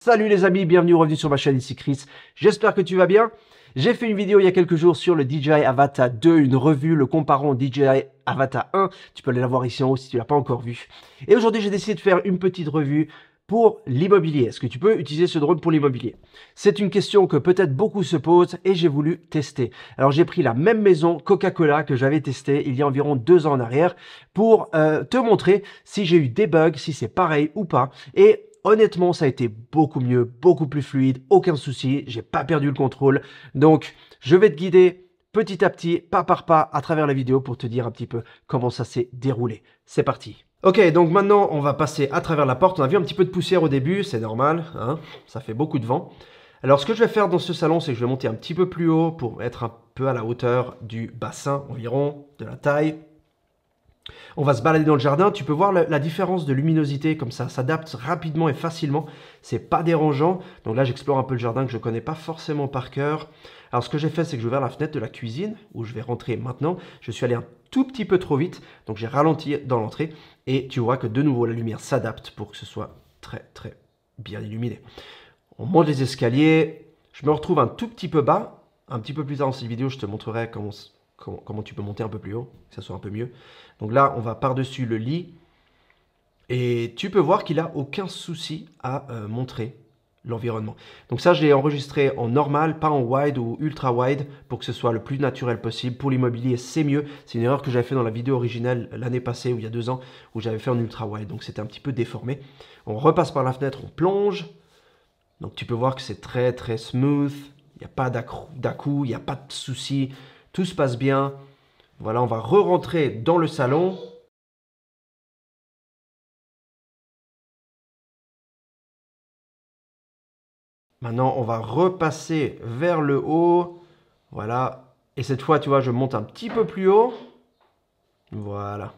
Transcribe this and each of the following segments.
Salut les amis, bienvenue sur ma chaîne, ici Chris. J'espère que tu vas bien. J'ai fait une vidéo il y a quelques jours sur le DJI Avata 2, une revue le comparant au DJI Avata 1. Tu peux aller la voir ici en haut si tu ne l'as pas encore vu. Et aujourd'hui, j'ai décidé de faire une petite revue pour l'immobilier. Est-ce que tu peux utiliser ce drone pour l'immobilier? C'est une question que peut-être beaucoup se posent et j'ai voulu tester. Alors j'ai pris la même maison Coca-Cola que j'avais testé il y a environ 2 ans en arrière pour te montrer si j'ai eu des bugs, si c'est pareil ou pas. Et honnêtement, ça a été beaucoup mieux, beaucoup plus fluide, aucun souci, j'ai pas perdu le contrôle. Donc, je vais te guider petit à petit, pas par pas, à travers la vidéo pour te dire un petit peu comment ça s'est déroulé. C'est parti. Ok, donc maintenant, on va passer à travers la porte. On a vu un petit peu de poussière au début, c'est normal, hein, ça fait beaucoup de vent. Alors, ce que je vais faire dans ce salon, c'est que je vais monter un petit peu plus haut pour être un peu à la hauteur du bassin environ, de la taille. On va se balader dans le jardin, tu peux voir la différence de luminosité, comme ça s'adapte rapidement et facilement, c'est pas dérangeant. Donc là j'explore un peu le jardin que je connais pas forcément par cœur. Alors ce que j'ai fait, c'est que j'ai ouvert la fenêtre de la cuisine, où je vais rentrer maintenant. Je suis allé un tout petit peu trop vite, donc j'ai ralenti dans l'entrée, et tu vois que de nouveau la lumière s'adapte pour que ce soit très bien illuminé. On monte les escaliers, je me retrouve un tout petit peu bas, un petit peu plus tard dans cette vidéo je te montrerai comment tu peux monter un peu plus haut, que ça soit un peu mieux. Donc là, on va par-dessus le lit. Et tu peux voir qu'il n'a aucun souci à montrer l'environnement. Donc ça, je l'ai enregistré en normal, pas en wide ou ultra wide, pour que ce soit le plus naturel possible. Pour l'immobilier, c'est mieux. C'est une erreur que j'avais fait dans la vidéo originale l'année passée, ou il y a 2 ans, où j'avais fait en ultra wide. Donc c'était un petit peu déformé. On repasse par la fenêtre, on plonge. Donc tu peux voir que c'est très smooth. Il n'y a pas d'à-coup, il n'y a pas de souci. Tout se passe bien. Voilà, on va re-rentrer dans le salon. Maintenant, on va repasser vers le haut. Voilà. Et cette fois, tu vois, je monte un petit peu plus haut. Voilà.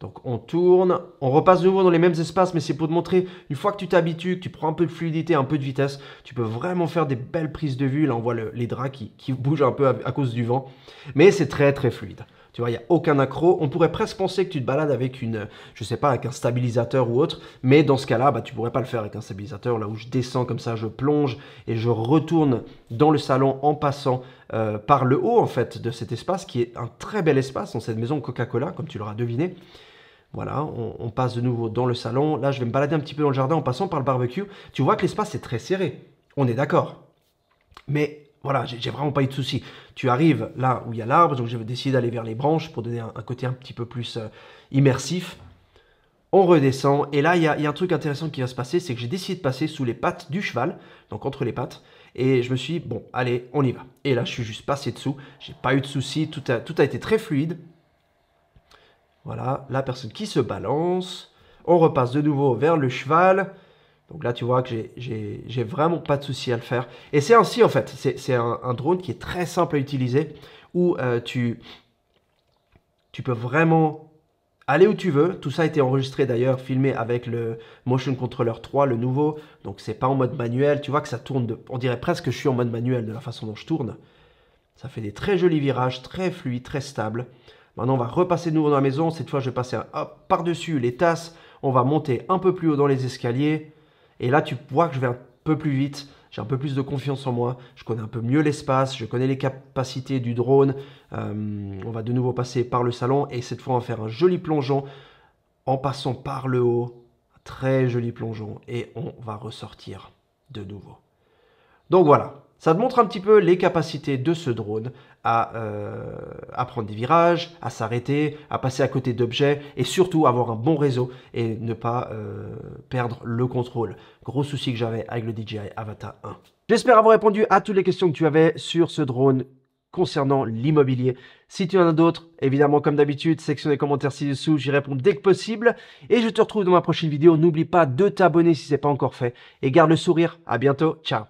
Donc, on tourne. On repasse de nouveau dans les mêmes espaces, mais c'est pour te montrer, une fois que tu t'habitues, que tu prends un peu de fluidité, un peu de vitesse, tu peux vraiment faire des belles prises de vue. Là, on voit les draps qui bougent un peu à cause du vent. Mais c'est très fluide. Tu vois, il n'y a aucun accroc. On pourrait presque penser que tu te balades avec je sais pas, avec un stabilisateur ou autre. Mais dans ce cas-là, bah, tu pourrais pas le faire avec un stabilisateur. Là où je descends comme ça, je plonge et je retourne dans le salon en passant par le haut, en fait, de cet espace qui est un très bel espace dans cette maison Coca-Cola, comme tu l'auras deviné. Voilà, on passe de nouveau dans le salon. Là, je vais me balader un petit peu dans le jardin en passant par le barbecue. Tu vois que l'espace est très serré. On est d'accord. Mais voilà, j'ai vraiment pas eu de soucis. Tu arrives là où il y a l'arbre, donc j'ai décidé d'aller vers les branches pour donner un côté un petit peu plus immersif. On redescend, et là, il y a un truc intéressant qui va se passer, c'est que j'ai décidé de passer sous les pattes du cheval, donc entre les pattes, et je me suis dit, bon, allez, on y va. Et là, je suis juste passé dessous, j'ai pas eu de soucis, tout a été très fluide. Voilà, la personne qui se balance, on repasse de nouveau vers le cheval. Donc là, tu vois que j'ai vraiment pas de souci à le faire. Et c'est ainsi, en fait, c'est un drone qui est très simple à utiliser, où tu peux vraiment aller où tu veux. Tout ça a été enregistré d'ailleurs, filmé avec le Motion Controller 3, le nouveau. Donc c'est pas en mode manuel. Tu vois que ça tourne, on dirait presque que je suis en mode manuel de la façon dont je tourne. Ça fait des très jolis virages, très fluides, très stables. Maintenant, on va repasser de nouveau dans la maison. Cette fois, je vais passer par-dessus les tasses. On va monter un peu plus haut dans les escaliers. Et là, tu vois que je vais un peu plus vite. J'ai un peu plus de confiance en moi. Je connais un peu mieux l'espace. Je connais les capacités du drone. On va de nouveau passer par le salon. Et cette fois, on va faire un joli plongeon en passant par le haut. Un très joli plongeon. Et on va ressortir de nouveau. Donc voilà. Ça te montre un petit peu les capacités de ce drone à prendre des virages, à s'arrêter, à passer à côté d'objets et surtout avoir un bon réseau et ne pas perdre le contrôle. Gros souci que j'avais avec le DJI Avata 1. J'espère avoir répondu à toutes les questions que tu avais sur ce drone concernant l'immobilier. Si tu en as d'autres, évidemment comme d'habitude, section des commentaires ci-dessous, j'y réponds dès que possible. Et je te retrouve dans ma prochaine vidéo. N'oublie pas de t'abonner si ce n'est pas encore fait. Et garde le sourire. À bientôt. Ciao.